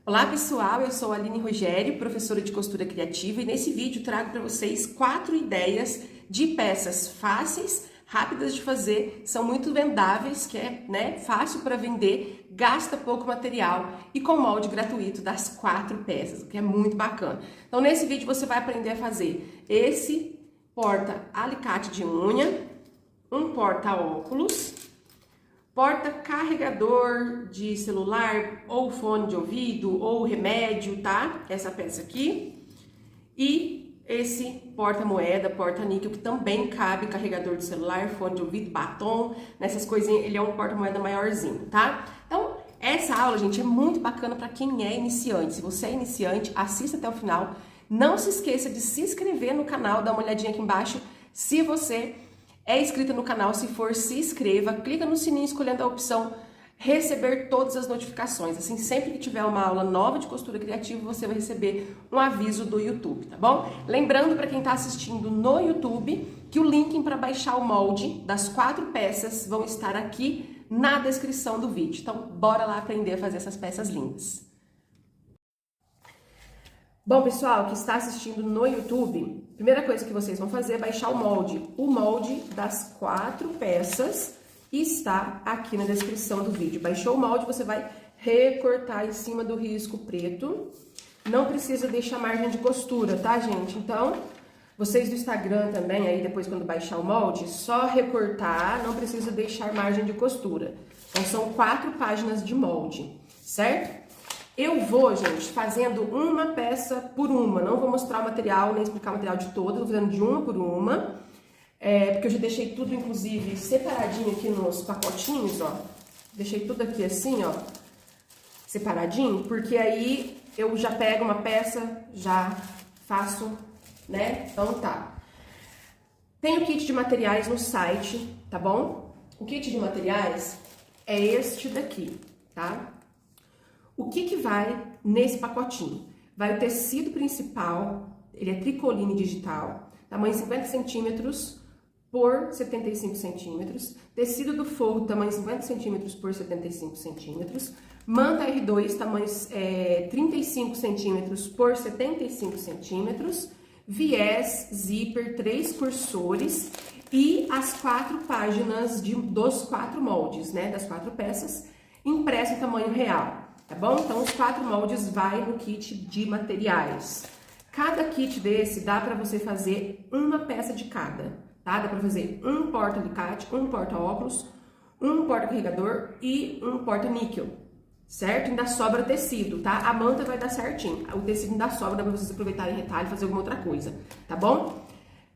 Olá pessoal, eu sou a Aline Rogério, professora de costura criativa, e nesse vídeo trago para vocês 4 ideias de peças fáceis, rápidas de fazer, são muito vendáveis, que é fácil para vender, gasta pouco material e com molde gratuito das 4 peças, o que é muito bacana. Então nesse vídeo você vai aprender a fazer esse porta-alicate de unha, um porta-óculos, porta-carregador de celular, ou fone de ouvido, ou remédio, tá? Essa peça aqui. E esse porta-moeda, porta-níquel, que também cabe carregador de celular, fone de ouvido, batom, nessas coisinhas, ele é um porta-moeda maiorzinho, tá? Então, essa aula, gente, é muito bacana para quem é iniciante. Se você é iniciante, assista até o final. Não se esqueça de se inscrever no canal, dá uma olhadinha aqui embaixo. Se você é inscrita no canal, se for, se inscreva, clica no sininho escolhendo a opção receber todas as notificações. Assim, sempre que tiver uma aula nova de costura criativa, você vai receber um aviso do YouTube, tá bom? Lembrando para quem está assistindo no YouTube, que o link para baixar o molde das 4 peças vão estar aqui na descrição do vídeo. Então, bora lá aprender a fazer essas peças lindas. Bom, pessoal, que está assistindo no YouTube, a primeira coisa que vocês vão fazer é baixar o molde. O molde das 4 peças está aqui na descrição do vídeo. Baixou o molde, você vai recortar em cima do risco preto. Não precisa deixar margem de costura, tá, gente? Então, vocês do Instagram também, aí depois quando baixar o molde, só recortar, não precisa deixar margem de costura. Então, são 4 páginas de molde, certo? Eu vou, gente, fazendo uma peça por uma, não vou mostrar o material, nem explicar o material de todas, vou fazendo de uma por uma, porque eu já deixei tudo, inclusive, separadinho aqui nos pacotinhos, ó, deixei tudo aqui assim, ó, separadinho, porque aí eu já pego uma peça, já faço, né, então tá. Tem o kit de materiais no site, tá bom? O kit de materiais é este daqui, tá? O que vai nesse pacotinho? Vai o tecido principal, ele é tricoline digital, tamanho 50 centímetros por 75 centímetros, tecido do forro, tamanho 50 centímetros por 75 centímetros, manta R2, tamanho 35 centímetros por 75 centímetros, viés, zíper, 3 cursores e as 4 páginas dos 4 moldes, né, das 4 peças, impresso em tamanho real. Tá bom? Então, os 4 moldes vai no kit de materiais. Cada kit desse dá para você fazer uma peça de cada, tá? Dá para fazer um porta-alicate, um porta-óculos, um porta-carregador e um porta-níquel, certo? Ainda sobra tecido, tá? A manta vai dar certinho. O tecido ainda sobra, dá para vocês aproveitarem retalho e fazer alguma outra coisa, tá bom?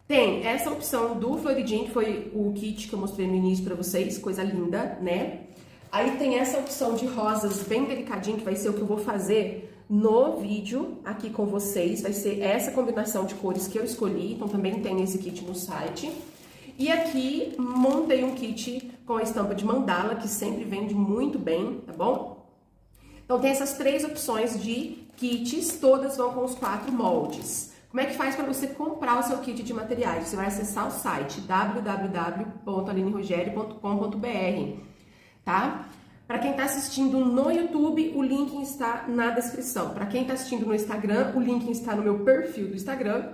Tem essa opção do Floridinho, que foi o kit que eu mostrei no início para vocês, coisa linda, né? Aí tem essa opção de rosas bem delicadinho, que vai ser o que eu vou fazer no vídeo aqui com vocês. Vai ser essa combinação de cores que eu escolhi, então também tem esse kit no site. E aqui montei um kit com a estampa de mandala, que sempre vende muito bem, tá bom? Então tem essas 3 opções de kits, todas vão com os 4 moldes. Como é que faz para você comprar o seu kit de materiais? Você vai acessar o site www.alinerogerio.com.br. Tá? Para quem está assistindo no YouTube, o link está na descrição. Para quem está assistindo no Instagram, o link está no meu perfil do Instagram.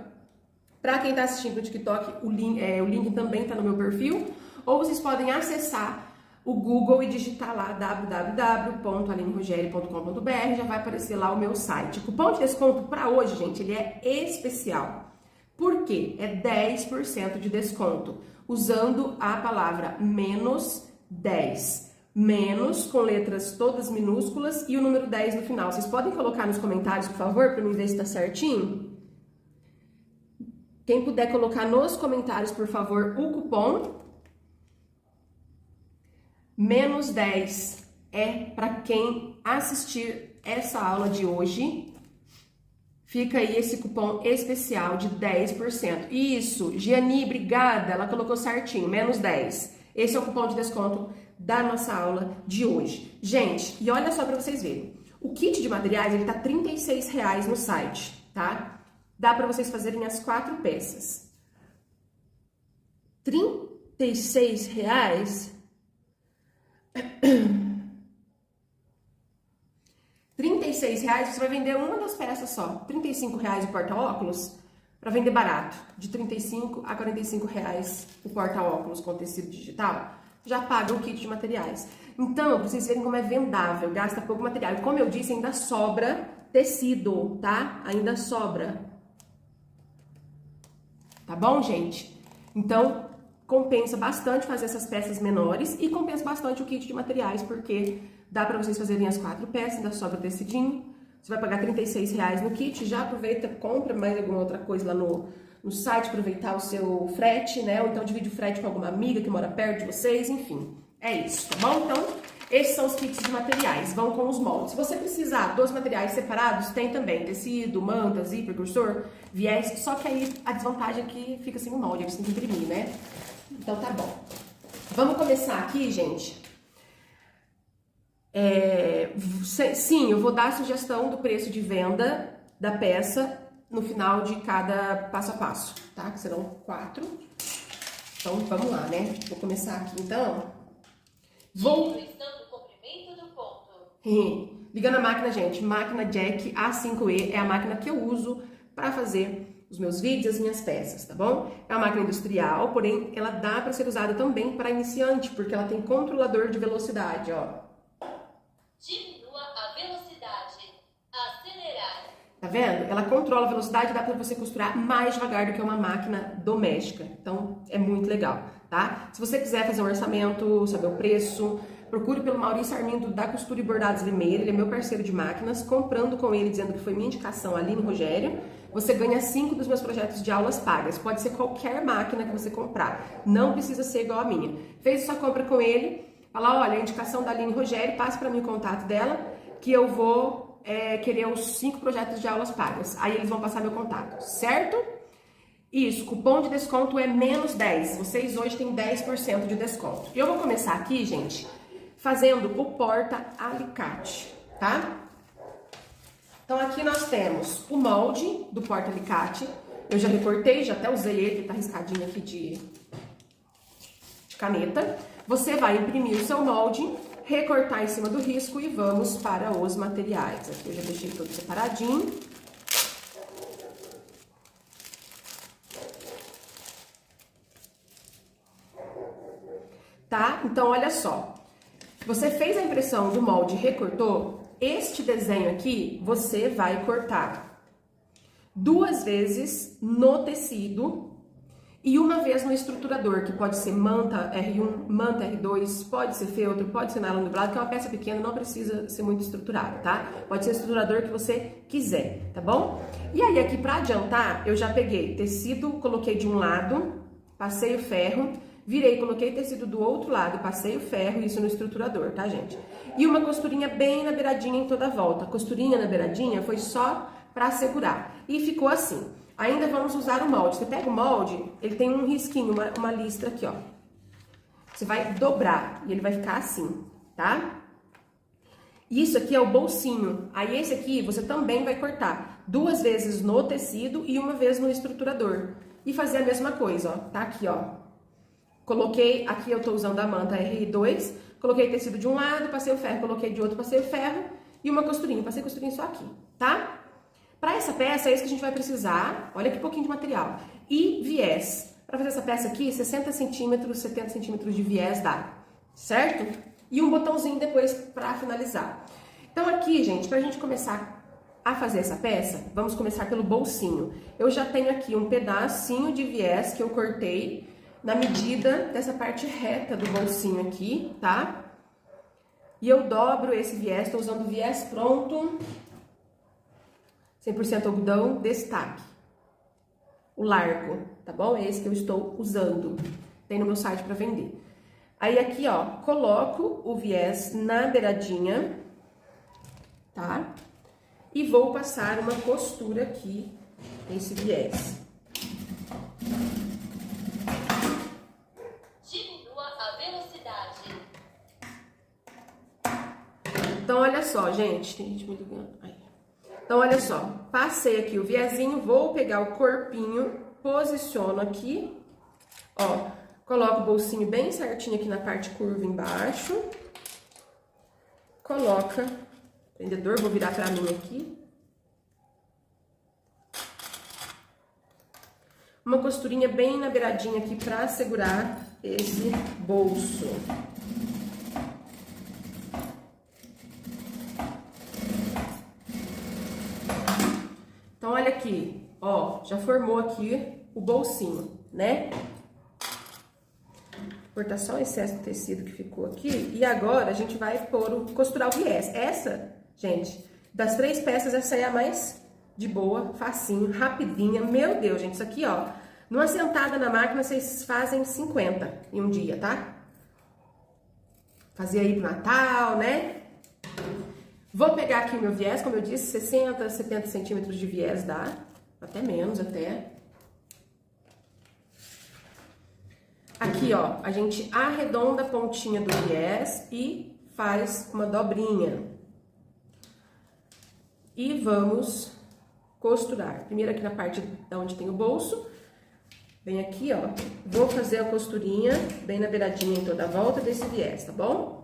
Para quem está assistindo no TikTok, o link também está no meu perfil. Ou vocês podem acessar o Google e digitar lá www.alinerogerio.com.br, já vai aparecer lá o meu site. O cupom de desconto para hoje, gente, ele é especial. Por quê? É 10% de desconto, usando a palavra menos 10. Menos, com letras todas minúsculas, e o número 10 no final. Vocês podem colocar nos comentários, por favor, para mim ver se tá certinho? Quem puder colocar nos comentários, por favor, o cupom. Menos 10 é para quem assistir essa aula de hoje. Fica aí esse cupom especial de 10%. Isso, Giani, obrigada, ela colocou certinho, menos 10. Esse é o cupom de desconto da nossa aula de hoje. Gente, e olha só para vocês verem. O kit de materiais, ele tá R$ 36,00 no site, tá? Dá para vocês fazerem as 4 peças. R$ 36,00. R$ R$36 você vai vender uma das peças só. R$35 o porta-óculos, para vender barato. De R$35 a R$45 o porta-óculos com tecido digital, já paga o kit de materiais. Então, pra vocês verem como é vendável, gasta pouco material. E como eu disse, ainda sobra tecido, tá? Ainda sobra. Tá bom, gente? Então, compensa bastante fazer essas peças menores e compensa bastante o kit de materiais, porque dá pra vocês fazerem as 4 peças, ainda sobra tecidinho. Você vai pagar R$36 no kit, já aproveita, compra mais alguma outra coisa lá no site, aproveitar o seu frete, né? Ou então divide o frete com alguma amiga que mora perto de vocês, enfim. É isso, tá bom? Então, esses são os kits de materiais, vão com os moldes. Se você precisar dos materiais separados, tem também tecido, manta, zíper, cursor, viés, só que aí a desvantagem é que fica sem o molde, aí você tem que imprimir, né? Então tá bom. Vamos começar aqui, gente. Sim, eu vou dar a sugestão do preço de venda da peça no final de cada passo a passo, tá? Que serão 4. Então, vamos lá, né? Vou começar aqui, então. Diminuição do comprimento do ponto. Ligando a máquina, gente. Máquina Jack A5E é a máquina que eu uso para fazer os meus vídeos e as minhas peças, tá bom? É uma máquina industrial, porém, ela dá para ser usada também para iniciante, porque ela tem controlador de velocidade, ó. Diminua a velocidade. Acelerar. Tá vendo? Ela controla a velocidade, dá pra você costurar mais devagar do que uma máquina doméstica. Então, é muito legal, tá? Se você quiser fazer um orçamento, saber o preço, procure pelo Maurício Armindo da Costura e Bordados Limeira. Ele é meu parceiro de máquinas. Comprando com ele, dizendo que foi minha indicação, Aline Rogério, você ganha 5 dos meus projetos de aulas pagas. Pode ser qualquer máquina que você comprar. Não precisa ser igual a minha. Fez sua compra com ele, fala, olha, a indicação da Aline Rogério, passe para mim o contato dela, que eu vou querer os 5 projetos de aulas pagas. Aí eles vão passar meu contato, certo? Isso, cupom de desconto é -10. Vocês hoje têm 10% de desconto. E eu vou começar aqui, gente, fazendo o porta-alicate, tá? Então aqui nós temos o molde do porta-alicate. Eu já recortei, já até usei ele, tá riscadinho aqui de caneta. Você vai imprimir o seu molde, recortar em cima do risco e vamos para os materiais. Aqui eu já deixei tudo separadinho. Tá? Então, olha só. Você fez a impressão do molde e recortou, este desenho aqui você vai cortar 2 vezes no tecido e 1 vez no estruturador, que pode ser manta R1, manta R2, pode ser feltro, pode ser nylon dublado, que é uma peça pequena, não precisa ser muito estruturada, tá? Pode ser o estruturador que você quiser, tá bom? E aí aqui pra adiantar, eu já peguei tecido, coloquei de um lado, passei o ferro, virei, coloquei tecido do outro lado, passei o ferro, isso no estruturador, tá, gente? E uma costurinha bem na beiradinha em toda a volta. A costurinha na beiradinha foi só pra segurar. E ficou assim. Ainda vamos usar o molde. Você pega o molde, ele tem um risquinho, uma listra aqui, ó. Você vai dobrar e ele vai ficar assim, tá? Isso aqui é o bolsinho. Aí esse aqui você também vai cortar 2 vezes no tecido e 1 vez no estruturador. E fazer a mesma coisa, ó. Tá aqui, ó. Coloquei, aqui eu tô usando a manta R2, coloquei tecido de um lado, passei o ferro, coloquei de outro, passei o ferro e uma costurinha. Passei costurinha só aqui, tá? Para essa peça, é isso que a gente vai precisar. Olha que pouquinho de material. E viés. Para fazer essa peça aqui, 60 centímetros, 70 centímetros de viés dá, certo? E um botãozinho depois para finalizar. Então aqui, gente, para a gente começar a fazer essa peça, vamos começar pelo bolsinho. Eu já tenho aqui um pedacinho de viés que eu cortei na medida dessa parte reta do bolsinho aqui, tá? E eu dobro esse viés, tô usando viés pronto, 100% algodão, destaque. O largo, tá bom? É esse que eu estou usando. Tem no meu site para vender. Aí aqui, ó, coloco o viés na beiradinha, tá? E vou passar uma costura aqui nesse viés. Diminua a velocidade. Então, olha só, gente. Tem gente me ligando. Aí. Então, olha só. Passei aqui o viezinho, vou pegar o corpinho, posiciono aqui, ó. Coloco o bolsinho bem certinho aqui na parte curva embaixo. Coloca. prendedor, vou virar pra mim aqui. Uma costurinha bem na beiradinha aqui pra segurar esse bolso. Então, olha aqui, ó, já formou aqui o bolsinho, né? Vou cortar só o excesso do tecido que ficou aqui. E agora a gente vai costurar o viés. Essa, gente, das 3 peças, essa é a mais de boa, facinho, rapidinha. Meu Deus, gente, isso aqui, ó, numa sentada na máquina, vocês fazem 50 em um dia, tá? Fazia aí pro Natal, né? Vou pegar aqui o meu viés, como eu disse, 60, 70 centímetros de viés dá, até menos, até. Aqui, ó, a gente arredonda a pontinha do viés e faz uma dobrinha. E vamos costurar. Primeiro aqui na parte onde tem o bolso, bem aqui, ó, vou fazer a costurinha bem na beiradinha em toda a volta desse viés, tá bom?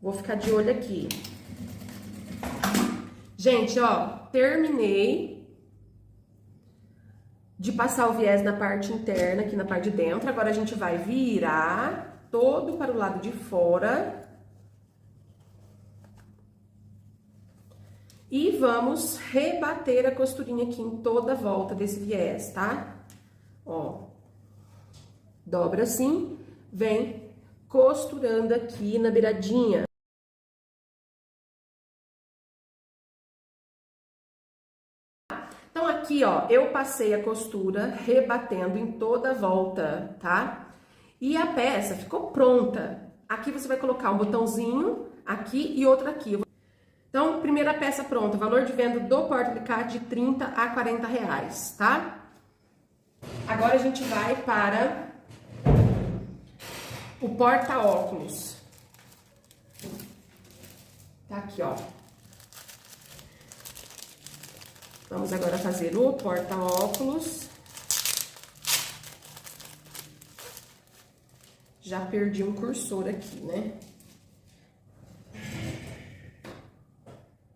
Vou ficar de olho aqui. Gente, ó, terminei de passar o viés na parte interna, aqui na parte de dentro. Agora a gente vai virar todo para o lado de fora. E vamos rebater a costurinha aqui em toda a volta desse viés, tá? Ó, dobra assim, vem costurando aqui na beiradinha. Então, aqui, ó, eu passei a costura rebatendo em toda a volta, tá? E a peça ficou pronta. Aqui você vai colocar um botãozinho aqui e outro aqui. Então, primeira peça pronta, valor de venda do porta-alicate de 30 a 40 reais, tá? Agora a gente vai para o porta-óculos. Tá aqui, ó. Vamos agora fazer o porta-óculos. Já perdi um cursor aqui, né?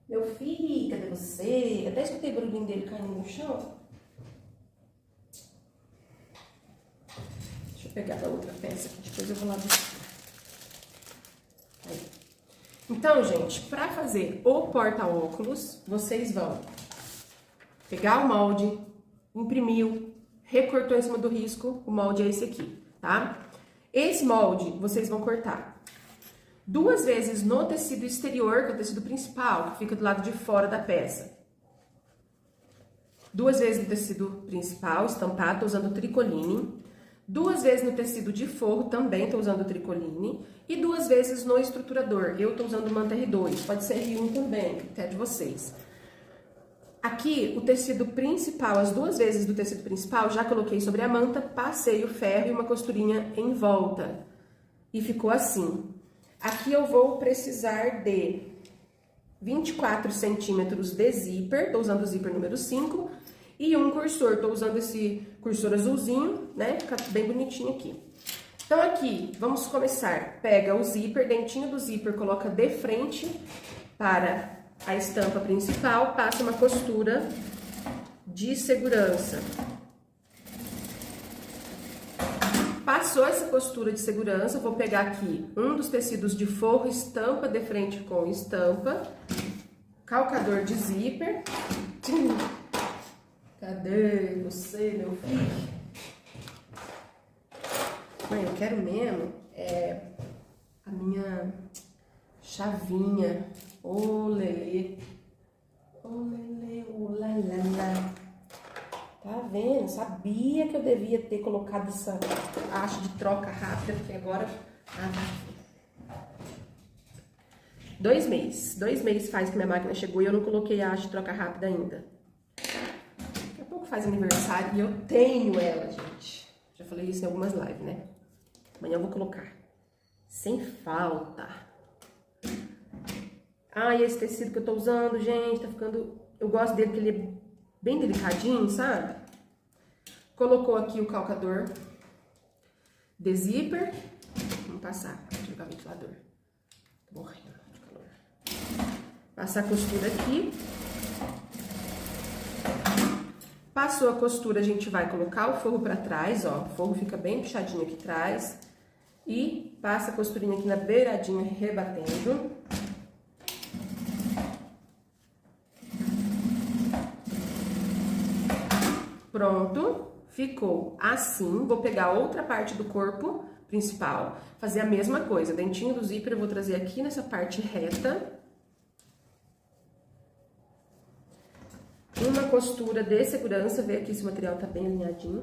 Meu filho, cadê você? Até escutei o barulhinho dele caindo no chão. Deixa eu pegar a outra peça aqui, depois eu vou lá buscar. Aí. Então, gente, para fazer o porta-óculos, vocês vão pegar o molde, imprimiu, recortou em cima do risco, o molde é esse aqui, tá? Esse molde vocês vão cortar 2 vezes no tecido exterior, que é o tecido principal, que fica do lado de fora da peça. 2 vezes no tecido principal, estampado, tô usando tricoline. 2 vezes no tecido de forro, também tô usando tricoline. E 2 vezes no estruturador, eu tô usando manta R2, pode ser R1 também, até de vocês. Aqui, o tecido principal, as 2 vezes do tecido principal, já coloquei sobre a manta, passei o ferro e uma costurinha em volta. E ficou assim. Aqui eu vou precisar de 24 centímetros de zíper, tô usando o zíper número 5, e um cursor, tô usando esse cursor azulzinho, né, fica bem bonitinho aqui. Então aqui, vamos começar. Pega o zíper, dentinho do zíper, coloca de frente para a estampa principal, passa uma costura de segurança. Passou essa costura de segurança, vou pegar aqui um dos tecidos de forro, estampa de frente com estampa, calcador de zíper. Cadê você, meu filho? Mãe, eu quero mesmo a minha chavinha. Ô, lelê. Ô, lelê, ô, lalala. Tá vendo? Sabia que eu devia ter colocado essa haste de troca rápida, porque agora... 2 meses. 2 meses faz que minha máquina chegou e eu não coloquei a haste de troca rápida ainda. Daqui a pouco faz aniversário e eu tenho ela, gente. Já falei isso em algumas lives, né? Amanhã eu vou colocar. Sem falta. Ah, e esse tecido que eu tô usando, gente, tá ficando... Eu gosto dele porque ele é bem delicadinho, sabe? Colocou aqui o calcador de zíper. Vamos passar, deixa eu ligar o ventilador. Tô morrendo de calor. Passar a costura aqui. Passou a costura, a gente vai colocar o forro pra trás, ó. O forro fica bem puxadinho aqui atrás. E passa a costurinha aqui na beiradinha, rebatendo. Pronto, ficou assim. Vou pegar outra parte do corpo principal, fazer a mesma coisa. Dentinho do zíper eu vou trazer aqui nessa parte reta. Uma costura de segurança, ver aqui se o material tá bem alinhadinho.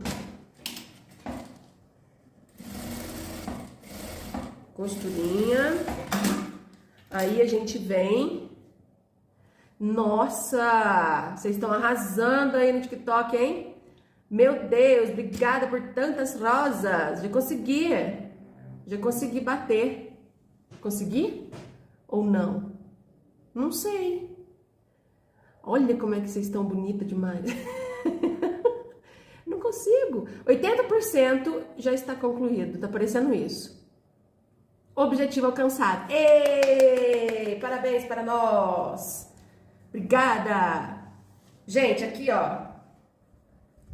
Costurinha. Aí a gente vem. Nossa, vocês estão arrasando aí no TikTok, hein? Meu Deus, obrigada por tantas rosas. Já consegui bater. Consegui? Ou não? Não sei. Olha como é que vocês estão bonitas demais. Não consigo. 80% já está concluído, tá parecendo isso. Objetivo alcançado. Êêêê! Parabéns para nós. Obrigada. Gente, aqui, ó.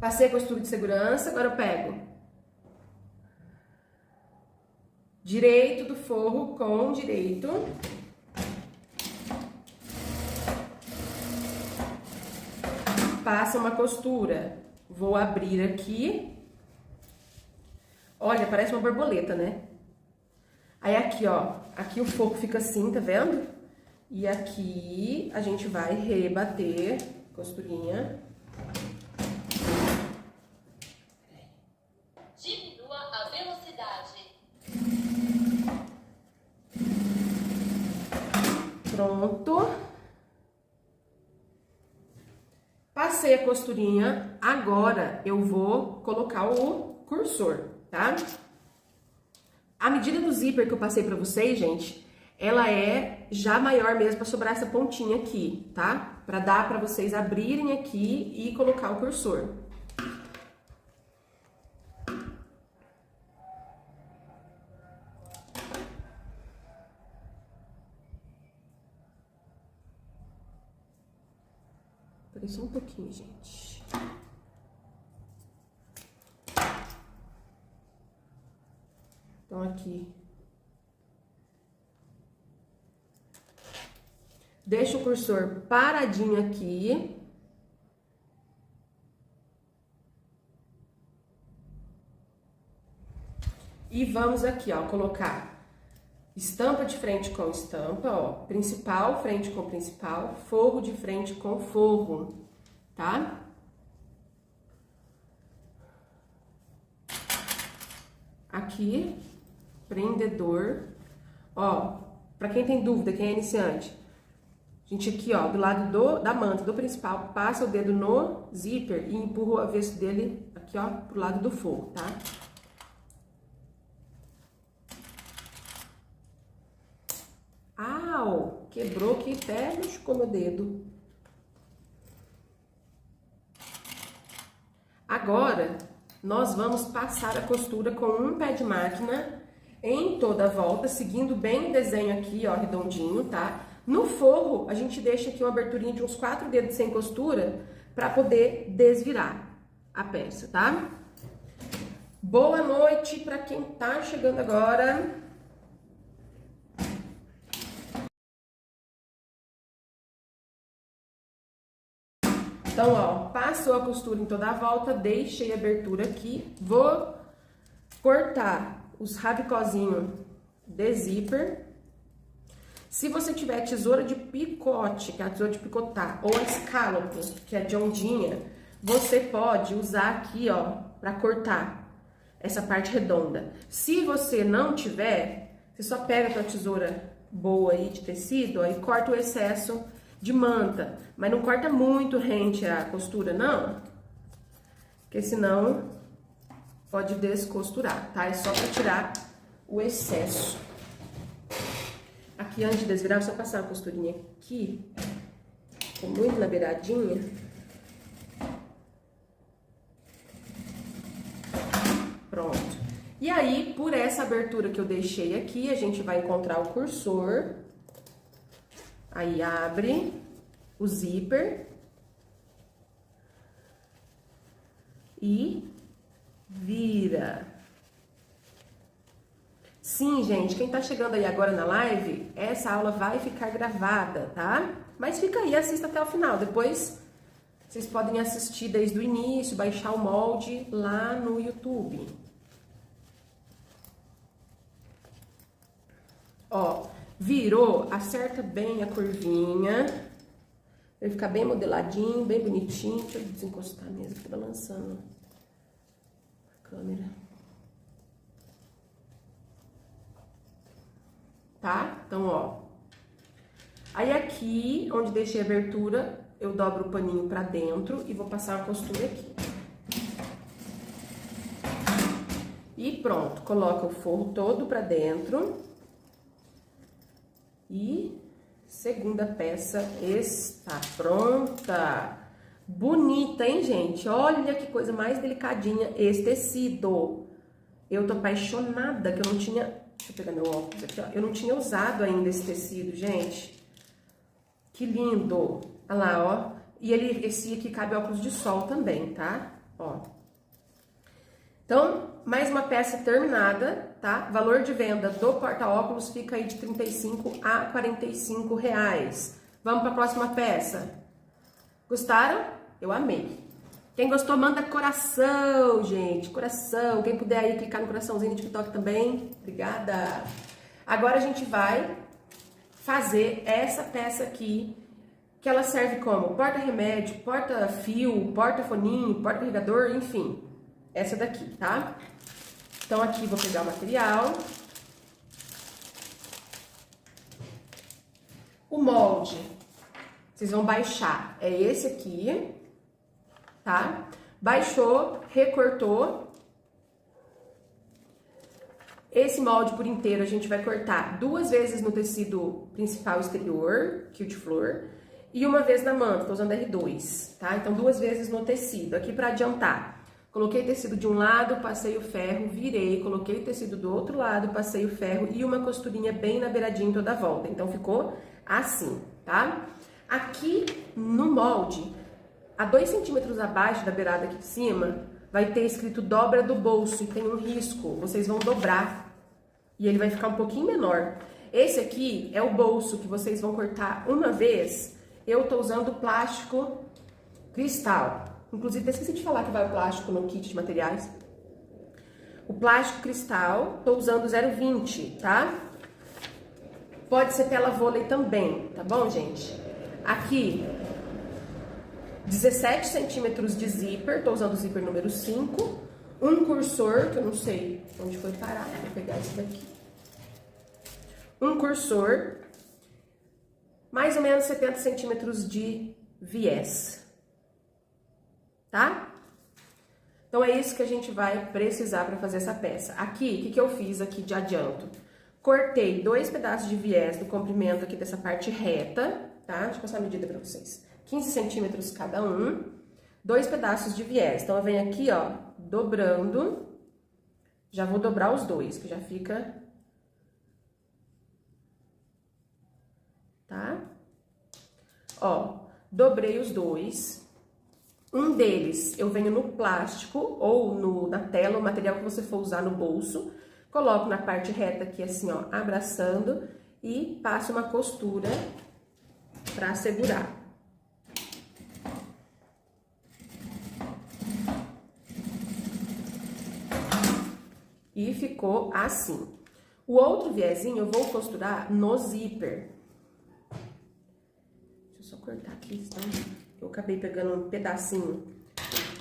Passei a costura de segurança, agora eu pego direito do forro com direito. Passa uma costura. Vou abrir aqui. Olha, parece uma borboleta, né? Aí aqui, ó. Aqui o forro fica assim, tá vendo? E aqui a gente vai rebater. Costurinha. Diminua a velocidade. Pronto. Passei a costurinha, agora eu vou colocar o cursor, tá? A medida do zíper que eu passei pra vocês, gente, ela é já maior mesmo pra sobrar essa pontinha aqui, tá? Pra dar pra vocês abrirem aqui e colocar o cursor. Só um pouquinho, gente. Então, aqui. Deixa o cursor paradinho aqui. E vamos aqui, ó, colocar estampa de frente com estampa, ó, principal, frente com principal, forro de frente com forro, tá? Aqui, prendedor, ó, pra quem tem dúvida, quem é iniciante, a gente aqui, ó, do lado da manta, do principal, passa o dedo no zíper e empurra o avesso dele aqui, ó, pro lado do forro, tá? Au! Quebrou aqui, até machucou meu dedo. Agora, nós vamos passar a costura com um pé de máquina em toda a volta, seguindo bem o desenho aqui, ó, redondinho, tá? No forro, a gente deixa aqui uma aberturinha de uns 4 dedos sem costura pra poder desvirar a peça, tá? Boa noite pra quem tá chegando agora. Então, ó, passou a costura em toda a volta, deixei a abertura aqui, vou cortar os rabicozinhos de zíper. Se você tiver tesoura de picote, que é a tesoura de picotar, ou a scallop, que é de ondinha, você pode usar aqui, ó, pra cortar essa parte redonda. Se você não tiver, você só pega a tua tesoura boa aí de tecido, ó, e corta o excesso de manta, mas não corta muito rente a costura, não, porque senão pode descosturar, tá? É só pra tirar o excesso. Aqui, antes de desvirar, vou só passar uma costurinha aqui, com muito na beiradinha. Pronto. E aí, por essa abertura que eu deixei aqui, a gente vai encontrar o cursor. Aí abre o zíper e vira. Sim, gente, quem tá chegando aí agora na live, essa aula vai ficar gravada, tá? Mas fica aí, assista até o final. Depois vocês podem assistir desde o início, baixar o molde lá no YouTube. Ó, virou, acerta bem a curvinha. Vai ficar bem modeladinho, bem bonitinho. Deixa eu desencostar mesmo, fica balançando a câmera. Tá? Então, ó. Aí aqui, onde deixei a abertura, eu dobro o paninho pra dentro e vou passar uma costura aqui. E pronto, coloca o forro todo pra dentro. E segunda peça está pronta. Bonita, hein, gente? Olha que coisa mais delicadinha esse tecido. Eu tô apaixonada que eu não tinha... Deixa eu pegar meu óculos aqui, ó. Eu não tinha usado ainda esse tecido, gente. Que lindo. Olha lá, ó. E esse aqui cabe óculos de sol também, tá? Ó. Então, mais uma peça terminada, tá? Valor de venda do porta-óculos fica aí de R$ 35 a R$ 45 reais. Vamos para a próxima peça. Gostaram? Eu amei. Quem gostou, manda coração, gente. Coração. Quem puder aí clicar no coraçãozinho no TikTok também. Obrigada. Agora a gente vai fazer essa peça aqui, que ela serve como porta-remédio, porta-fio, porta-foninho, porta-carregador, enfim. Essa daqui, tá? Então, aqui vou pegar o material. O molde, vocês vão baixar. É esse aqui, tá? Baixou, recortou. Esse molde por inteiro a gente vai cortar 2 vezes no tecido principal exterior, quilt flor, e 1 vez na manta, tô usando R2, tá? Então, 2 vezes no tecido. Aqui pra adiantar. Coloquei tecido de um lado, passei o ferro, virei, coloquei tecido do outro lado, passei o ferro e uma costurinha bem na beiradinha toda a volta. Então, ficou assim, tá? Aqui no molde, a 2 centímetros abaixo da beirada aqui de cima, vai ter escrito dobra do bolso e tem um risco. Vocês vão dobrar e ele vai ficar um pouquinho menor. Esse aqui é o bolso que vocês vão cortar 1 vez. Eu tô usando plástico cristal. Inclusive, esqueci de falar que vai o plástico no kit de materiais. O plástico cristal, tô usando 0,20, tá? Pode ser tela vôlei também, tá bom, gente? Aqui, 17 centímetros de zíper, tô usando o zíper número 5. Um cursor, que eu não sei onde foi parar, vou pegar esse daqui. Um cursor, mais ou menos 70 centímetros de viés. Tá? Então, é isso que a gente vai precisar para fazer essa peça. Aqui, o que eu fiz aqui de adianto? Cortei 2 pedaços de viés do comprimento aqui dessa parte reta, tá? Deixa eu passar a medida para vocês. 15 centímetros cada um, 2 pedaços de viés. Então, eu venho aqui, ó, dobrando. Já vou dobrar os 2, que já fica... Tá? Ó, dobrei os 2. Um deles eu venho no plástico ou na tela, o material que você for usar no bolso, coloco na parte reta aqui assim, ó, abraçando e passo uma costura pra segurar. E ficou assim. O outro viezinho eu vou costurar no zíper. Deixa eu só cortar aqui, senão... Eu acabei pegando um pedacinho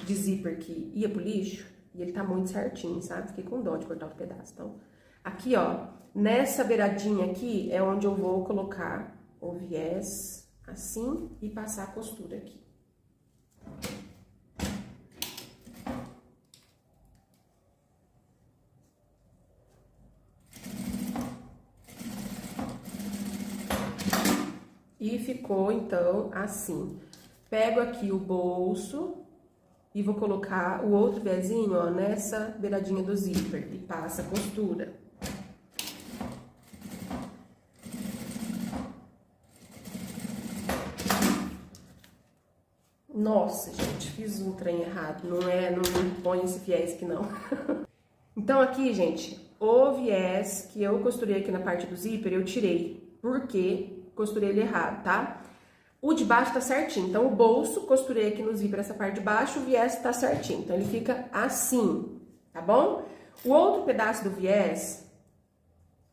de zíper que ia pro lixo e ele tá muito certinho, sabe? Fiquei com dó de cortar outro pedaço. Então, aqui, ó, nessa beiradinha aqui é onde eu vou colocar o viés assim e passar a costura aqui. E ficou, então, assim. Pego aqui o bolso e vou colocar o outro viezinho, ó, nessa beiradinha do zíper e passa a costura. Nossa, gente, fiz um trem errado, não põe esse viés aqui não. Então aqui, gente, o viés que eu costurei aqui na parte do zíper, eu tirei, porque costurei ele errado, tá? O de baixo tá certinho, então o bolso, costurei aqui no zíper essa parte de baixo, o viés tá certinho, então ele fica assim, tá bom? O outro pedaço do viés,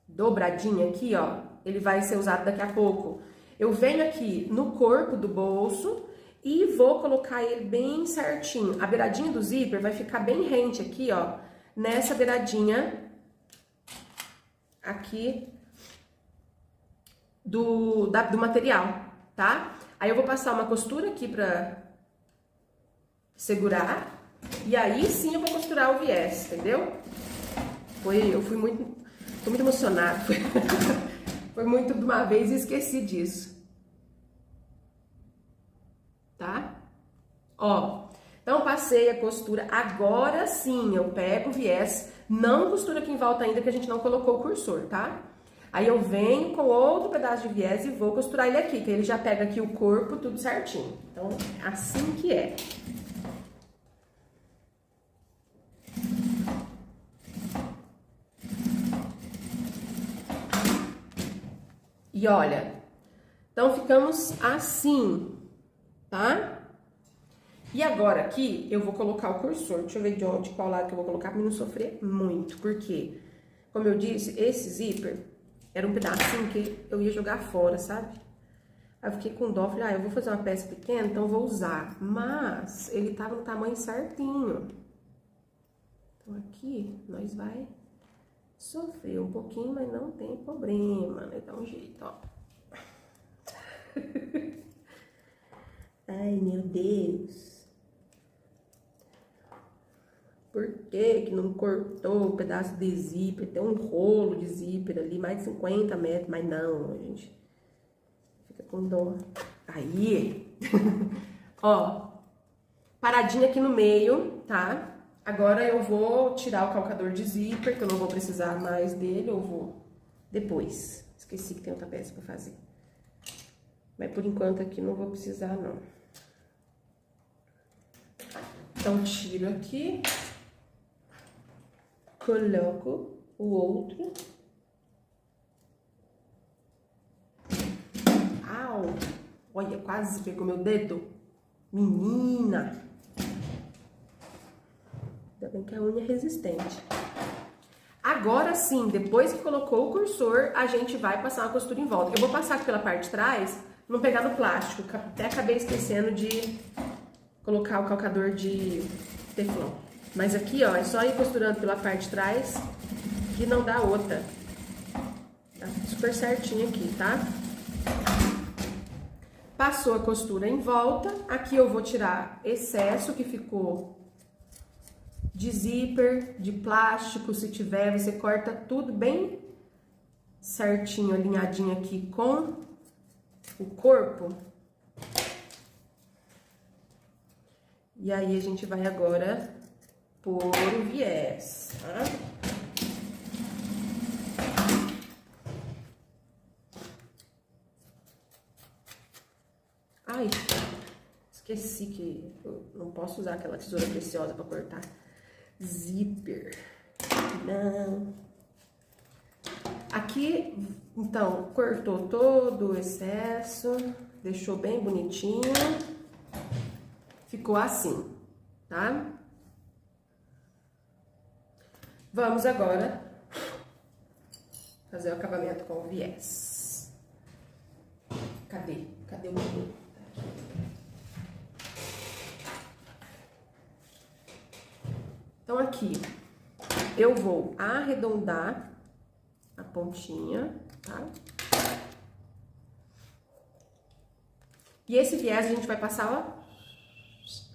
dobradinho aqui, ó, ele vai ser usado daqui a pouco. Eu venho aqui no corpo do bolso e vou colocar ele bem certinho. A beiradinha do zíper vai ficar bem rente aqui, ó, nessa beiradinha aqui do material, tá? Aí eu vou passar uma costura aqui pra segurar, e aí sim eu vou costurar o viés, entendeu? Tô muito emocionada, foi muito de uma vez e esqueci disso. Tá? Ó, então passei a costura, agora sim eu pego o viés, não costura aqui em volta ainda que a gente não colocou o cursor, tá? Aí eu venho com outro pedaço de viés e vou costurar ele aqui, que ele já pega aqui o corpo tudo certinho. Então, assim que é. E olha, então ficamos assim, tá? E agora aqui eu vou colocar o cursor. Deixa eu ver de qual lado que eu vou colocar pra não sofrer muito. Porque, como eu disse, esse zíper era um pedacinho que eu ia jogar fora, sabe? Aí eu fiquei com dó, falei, eu vou fazer uma peça pequena, então eu vou usar. Mas ele tava no tamanho certinho. Então aqui nós vai sofrer um pouquinho, mas não tem problema, né? Dá um jeito, ó. Ai, meu Deus. Por que não cortou o pedaço de zíper? Tem um rolo de zíper ali, mais de 50 metros, mas não, a gente fica com dó. Aí, ó, paradinha aqui no meio, tá? Agora eu vou tirar o calcador de zíper, que eu não vou precisar mais dele, eu vou depois. Esqueci que tem outra peça pra fazer. Mas por enquanto aqui não vou precisar, não. Então, tiro aqui. Coloco o outro. Au! Olha, quase pegou meu dedo. Menina! Ainda bem que a unha é resistente. Agora sim, depois que colocou o cursor, a gente vai passar uma costura em volta. Eu vou passar aqui pela parte de trás, não pegar no plástico. Até acabei esquecendo de colocar o calcador de teflon. Mas aqui, ó, é só ir costurando pela parte de trás que não dá outra. Tá super certinho aqui, tá? Passou a costura em volta. Aqui eu vou tirar excesso que ficou de zíper, de plástico, se tiver, você corta tudo bem certinho, alinhadinho aqui com o corpo. E aí a gente vai agora pôr o viés, tá? Ai, esqueci que eu não posso usar aquela tesoura preciosa pra cortar zíper. Não. Aqui, então, cortou todo o excesso, deixou bem bonitinho. Ficou assim, tá? Vamos agora fazer o acabamento com o viés. Cadê o meu? Então, aqui, eu vou arredondar a pontinha, tá? E esse viés a gente vai passar, ó,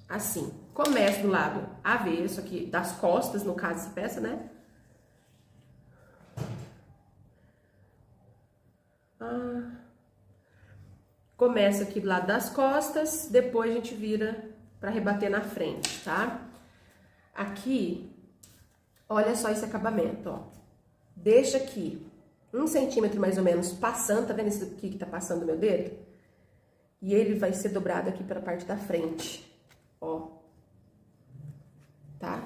assim. Começa do lado avesso aqui, das costas, no caso, essa peça, né? Começa aqui do lado das costas, depois a gente vira para rebater na frente, tá? Aqui, olha só esse acabamento, ó. Deixa aqui 1 centímetro mais ou menos passando, tá vendo isso aqui que tá passando o meu dedo? E ele vai ser dobrado aqui para a parte da frente, ó. Tá?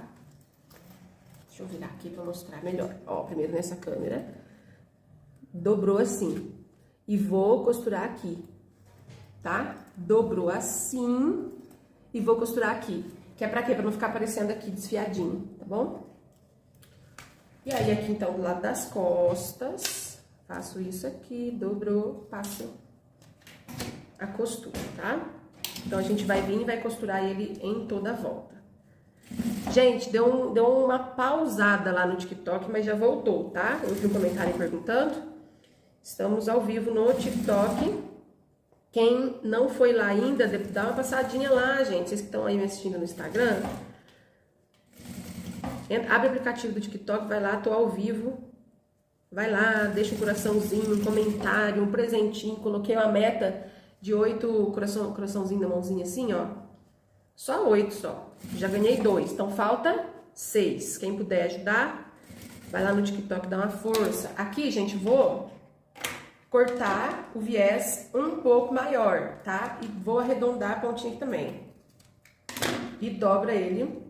Deixa eu virar aqui para mostrar melhor. Ó, primeiro nessa câmera. Dobrou assim. E vou costurar aqui, tá? Dobrou assim e vou costurar aqui. Que é pra quê? Pra não ficar aparecendo aqui desfiadinho, tá bom? E aí aqui então do lado das costas, faço isso aqui, dobrou, passo a costura, tá? Então a gente vai vir e vai costurar ele em toda a volta. Gente, deu uma pausada lá no TikTok, mas já voltou, tá? Eu vi um comentário perguntando. Estamos ao vivo no TikTok. Quem não foi lá ainda, dá uma passadinha lá, gente. Vocês que estão aí me assistindo no Instagram, abre o aplicativo do TikTok, vai lá, tô ao vivo. Vai lá, deixa um coraçãozinho, um comentário, um presentinho. Coloquei uma meta de 8 coraçãozinho na mãozinha assim, ó. Só 8 só. Já ganhei 2, então falta 6. Quem puder ajudar, vai lá no TikTok, dá uma força. Aqui, gente, vou cortar o viés um pouco maior, tá? E vou arredondar a pontinha aqui também. E dobra ele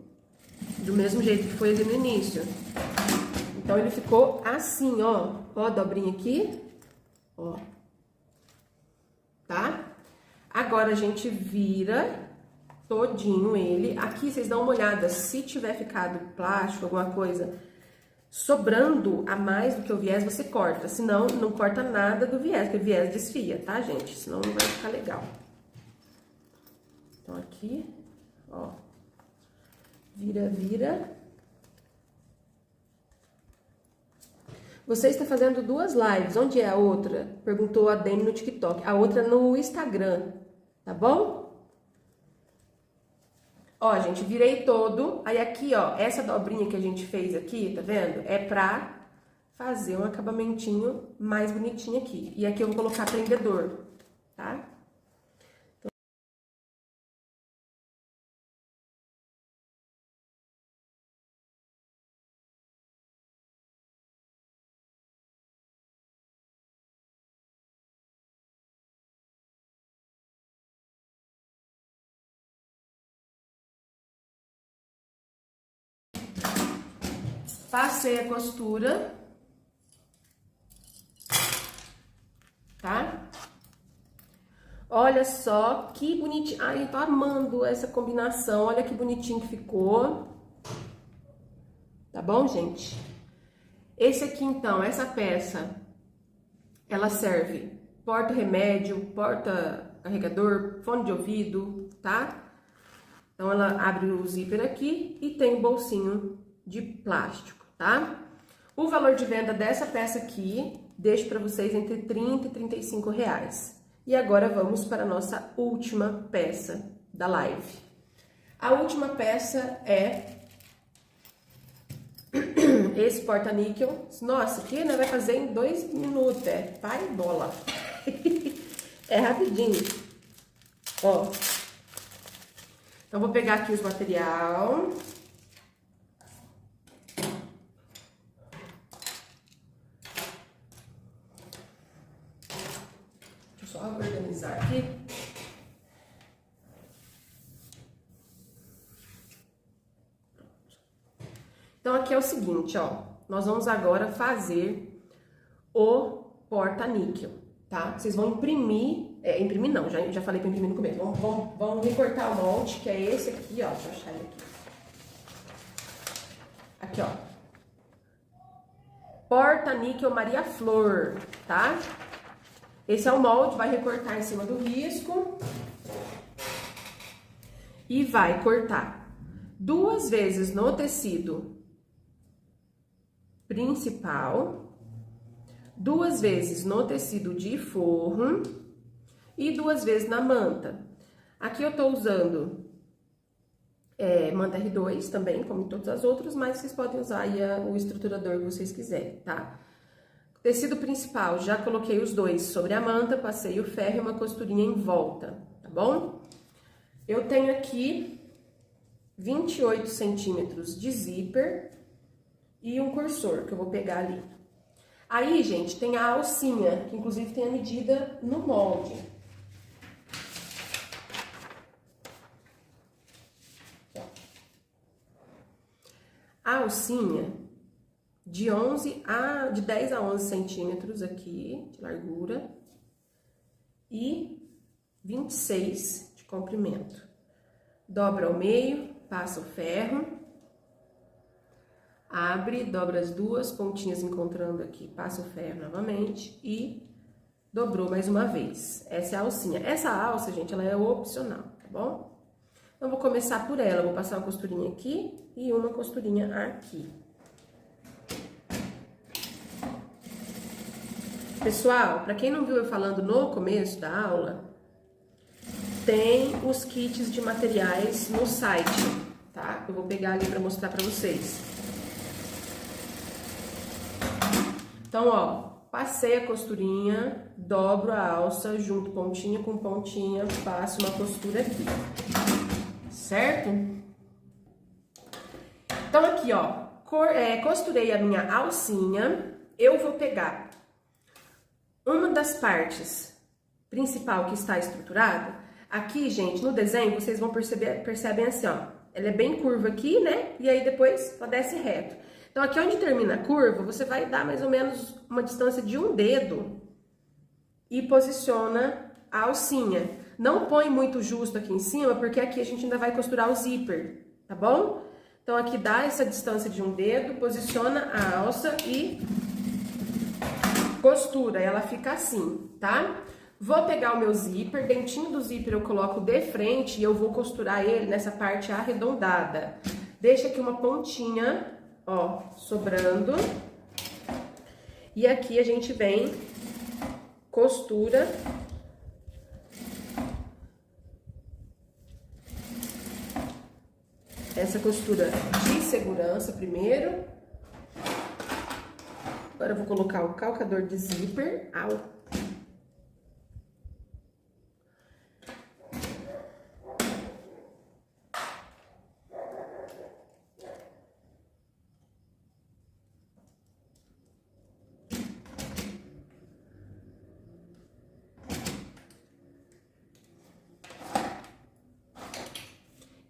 do mesmo jeito que foi ali no início. Então, ele ficou assim, ó. Ó a dobrinha aqui, ó. Tá? Agora, a gente vira todinho ele. Aqui, vocês dão uma olhada. Se tiver ficado plástico, alguma coisa sobrando a mais do que o viés, você corta. Senão, não corta nada do viés, porque o viés desfia, tá, gente? Senão não vai ficar legal. Então, aqui, ó. Vira, vira. Você está fazendo 2 lives. Onde é a outra? Perguntou a Dani no TikTok. A outra no Instagram, tá bom? Ó, gente, virei todo. Aí aqui, ó, essa dobrinha que a gente fez aqui, tá vendo? É pra fazer um acabamentinho mais bonitinho aqui. E aqui eu vou colocar prendedor, tá? Passei a costura, tá? Olha só que bonitinho. Ai, eu tô amando essa combinação. Olha que bonitinho que ficou. Tá bom, gente? Esse aqui, então, essa peça, ela serve porta-remédio, porta-carregador, fone de ouvido, tá? Então, ela abre o zíper aqui e tem um bolsinho de plástico, tá? O valor de venda dessa peça aqui, deixo para vocês entre 30 e 35 reais. E agora vamos para a nossa última peça da live. A última peça é esse porta-níquel. Nossa, aqui né, vai fazer em 2 minutos, é pai bola. É rapidinho. Ó. Então, vou pegar aqui os material. Deixa eu só organizar aqui. Então, aqui é o seguinte, ó. Nós vamos agora fazer o porta-níquel, tá? Vocês vão imprimir... imprimir não, já falei pra imprimir no começo. Vamos recortar o molde, que é esse aqui, ó. Deixa eu achar ele aqui. Aqui, ó. Porta-níquel Maria Flor, tá? Esse é o molde, vai recortar em cima do risco. E vai cortar 2 vezes no tecido principal, 2 vezes no tecido de forro e 2 vezes na manta. Aqui eu tô usando manta R2 também, como em todas as outras, mas vocês podem usar aí o estruturador que vocês quiserem, tá? Tecido principal, já coloquei os 2 sobre a manta, passei o ferro e uma costurinha em volta, tá bom? Eu tenho aqui 28 centímetros de zíper e um cursor que eu vou pegar ali. Aí, gente, tem a alcinha, que inclusive tem a medida no molde. A alcinha de 10 a 11 centímetros aqui de largura e 26 de comprimento. Dobra ao meio, passa o ferro, abre, dobra as duas pontinhas encontrando aqui, passa o ferro novamente e dobrou mais uma vez. Essa é a alcinha. Essa alça, gente, ela é opcional, tá bom? Então, vou começar por ela. Vou passar uma costurinha aqui e uma costurinha aqui. Pessoal, para quem não viu eu falando no começo da aula, tem os kits de materiais no site, tá? Eu vou pegar ali para mostrar para vocês. Então, ó, passei a costurinha, dobro a alça, junto pontinha com pontinha, faço uma costura aqui, certo? Então, aqui, ó, costurei a minha alcinha, eu vou pegar uma das partes principal que está estruturada. Aqui, gente, no desenho, vocês vão percebem assim, ó, ela é bem curva aqui, né? E aí depois ela desce reto. Então, aqui onde termina a curva, você vai dar mais ou menos uma distância de um dedo e posiciona a alcinha. Não põe muito justo aqui em cima, porque aqui a gente ainda vai costurar o zíper, tá bom? Então, aqui dá essa distância de um dedo, posiciona a alça e costura. Ela fica assim, tá? Vou pegar o meu zíper, dentinho do zíper eu coloco de frente e eu vou costurar ele nessa parte arredondada. Deixa aqui uma pontinha, ó, sobrando. E aqui a gente vem, costura. Essa costura de segurança primeiro. Agora eu vou colocar o calcador de zíper.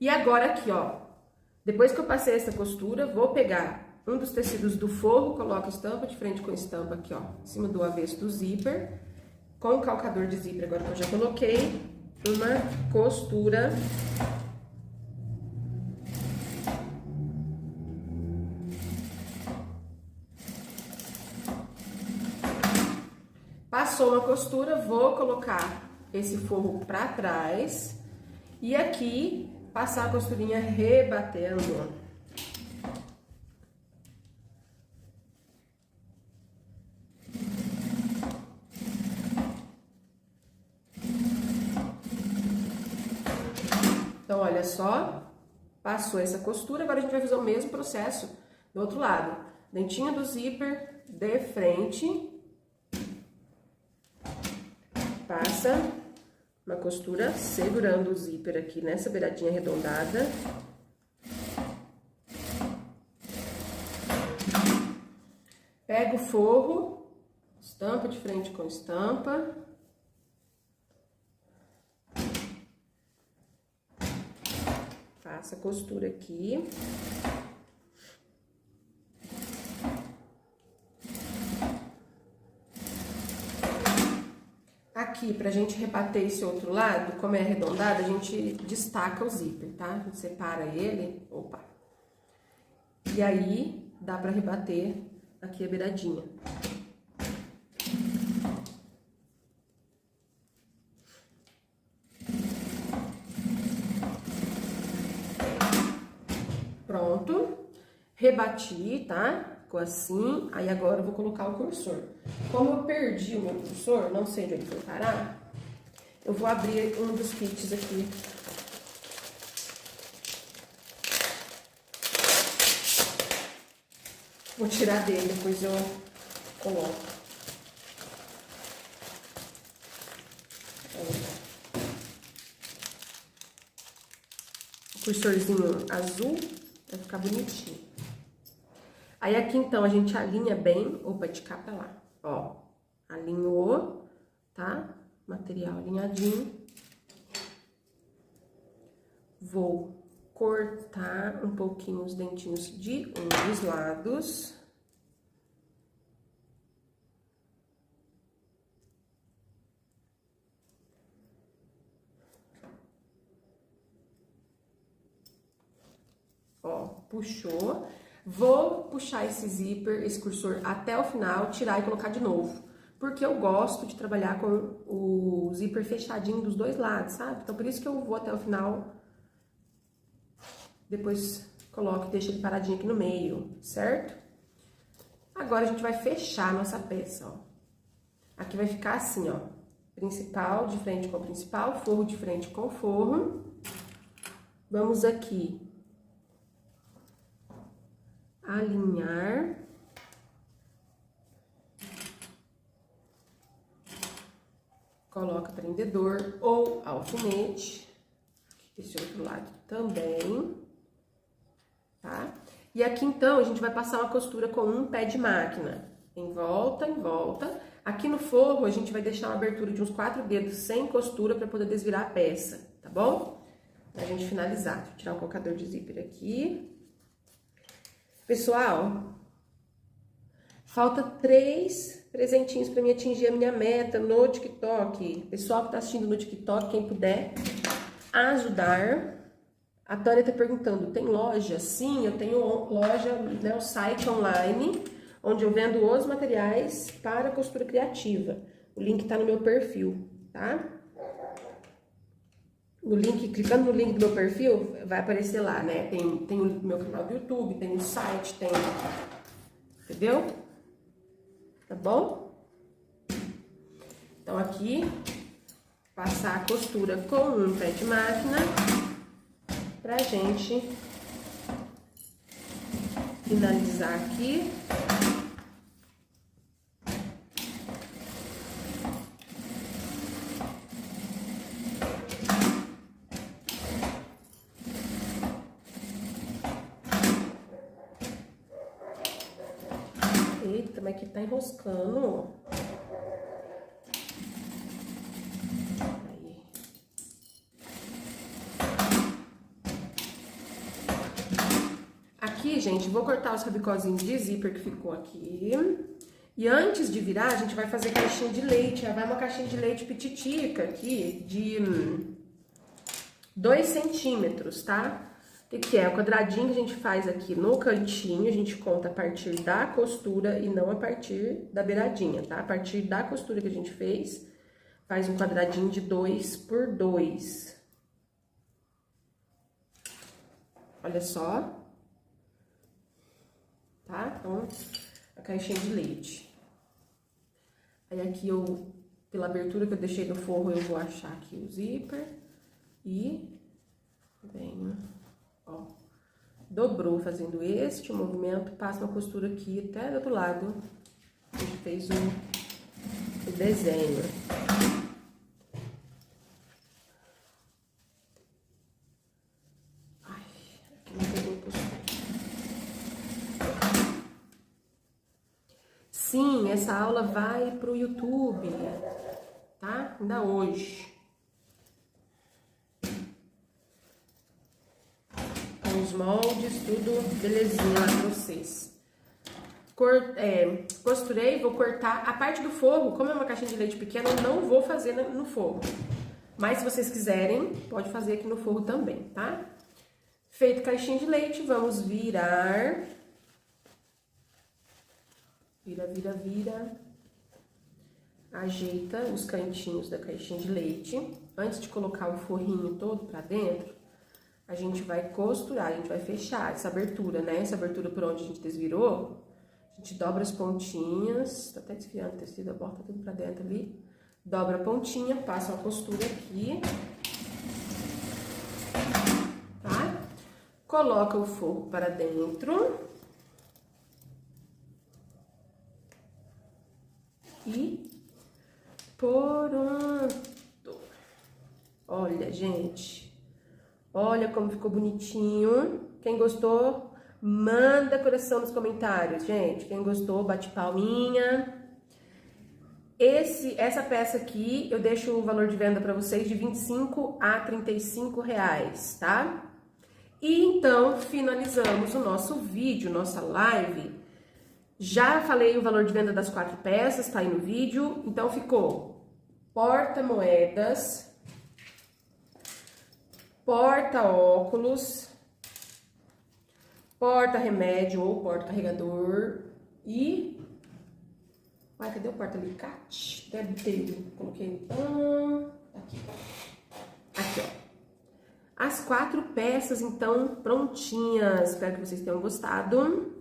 E agora aqui, ó, depois que eu passei essa costura, vou pegar um dos tecidos do forro, coloco estampa de frente com estampa aqui, ó, em cima do avesso do zíper, com o calcador de zíper, agora que eu já coloquei, uma costura. Passou uma costura, vou colocar esse forro pra trás e aqui passar a costurinha rebatendo. Então, olha só, passou essa costura, agora a gente vai fazer o mesmo processo do outro lado. Dentinho do zíper de frente, passa uma costura segurando o zíper aqui nessa beiradinha arredondada. Pega o forro, estampa de frente com estampa. Faça a costura aqui. Aqui, pra gente rebater esse outro lado, como é arredondado, a gente destaca o zíper, tá? A gente separa ele, opa. E aí, dá pra rebater aqui a beiradinha. Pronto. Rebati, tá? Ficou assim. Aí agora eu vou colocar o cursor. Como eu perdi o meu cursor, não sei onde ele foi parar, eu vou abrir um dos kits aqui. Vou tirar dele, depois eu coloco. cursorzinho azul, vai ficar bonitinho. Aí aqui então a gente alinha bem, opa, de cá pra lá, ó, alinhou, tá? Material alinhadinho. Vou cortar um pouquinho os dentinhos de um dos lados. Ó, puxou. Vou puxar esse zíper, esse cursor até o final, tirar e colocar de novo. Porque eu gosto de trabalhar com o zíper fechadinho dos dois lados, sabe? Então, por isso que eu vou até o final. Depois coloco e deixo ele paradinho aqui no meio, certo? Agora, a gente vai fechar a nossa peça, ó. Aqui vai ficar assim, ó. Principal de frente com principal, forro de frente com forro. Vamos aqui alinhar. Coloca prendedor ou alfinete. Esse outro lado também, tá? E aqui, então, a gente vai passar uma costura com um pé de máquina. Em volta, em volta. Aqui no forro, a gente vai deixar uma abertura de uns 4 dedos sem costura para poder desvirar a peça, tá bom? Pra gente finalizar. Deixa eu tirar o colocador de zíper aqui. Pessoal, falta 3 presentinhos para mim atingir a minha meta no TikTok. Pessoal que tá assistindo no TikTok, quem puder ajudar. A Tória tá perguntando, tem loja? Sim, eu tenho loja, né, o site online, onde eu vendo os materiais para costura criativa. O link tá no meu perfil, tá? No link, clicando no link do meu perfil, vai aparecer lá, né? Tem o meu canal do YouTube, tem o site, tem... Entendeu? Tá bom? Então, aqui, passar a costura com um pé de máquina pra gente finalizar aqui. Eita, mas que tá enroscando. Aí. Aqui, gente, vou cortar os rabicozinhos de zíper que ficou aqui. E antes de virar, a gente vai fazer caixinha de leite. Vai uma caixinha de leite pititica aqui de 2 centímetros, tá? O que é? O quadradinho que a gente faz aqui no cantinho, a gente conta a partir da costura e não a partir da beiradinha, tá? A partir da costura que a gente fez, faz um quadradinho de 2 por 2. Olha só. Tá? Então, a caixinha de leite. Aí aqui eu, pela abertura que eu deixei no forro, eu vou achar aqui o zíper e venho, ó, dobrou fazendo este movimento, passa uma costura aqui até do outro lado, a gente fez o desenho. Ai, aqui não pegou costura. Sim, essa aula vai pro YouTube, tá? Ainda hoje. Os moldes, tudo belezinha lá pra vocês. Costurei, vou cortar a parte do forro. Como é uma caixinha de leite pequena, eu não vou fazer no forro. Mas se vocês quiserem, pode fazer aqui no forro também, tá? Feito caixinha de leite, vamos virar. Vira, vira, vira. Ajeita os cantinhos da caixinha de leite. Antes de colocar o forrinho todo pra dentro, a gente vai costurar, a gente vai fechar essa abertura, né? Essa abertura por onde a gente desvirou, a gente dobra as pontinhas, tá até desfiando o tecido, bota tudo pra dentro ali. Dobra a pontinha, passa uma costura aqui, tá? Coloca o forro para dentro. E pronto. Olha, gente... Olha como ficou bonitinho. Quem gostou, manda coração nos comentários, gente. Quem gostou, bate palminha. Essa peça aqui, eu deixo o valor de venda para vocês de 25 a 35 reais, tá? E então, finalizamos o nosso vídeo, nossa live. Já falei o valor de venda das 4 peças, tá aí no vídeo. Então, ficou porta-moedas, porta-óculos, porta-remédio ou porta-carregador e... Ai, cadê o porta-alicate? Deve ter, coloquei aqui. Aqui, ó. As 4 peças, então, prontinhas. Espero que vocês tenham gostado.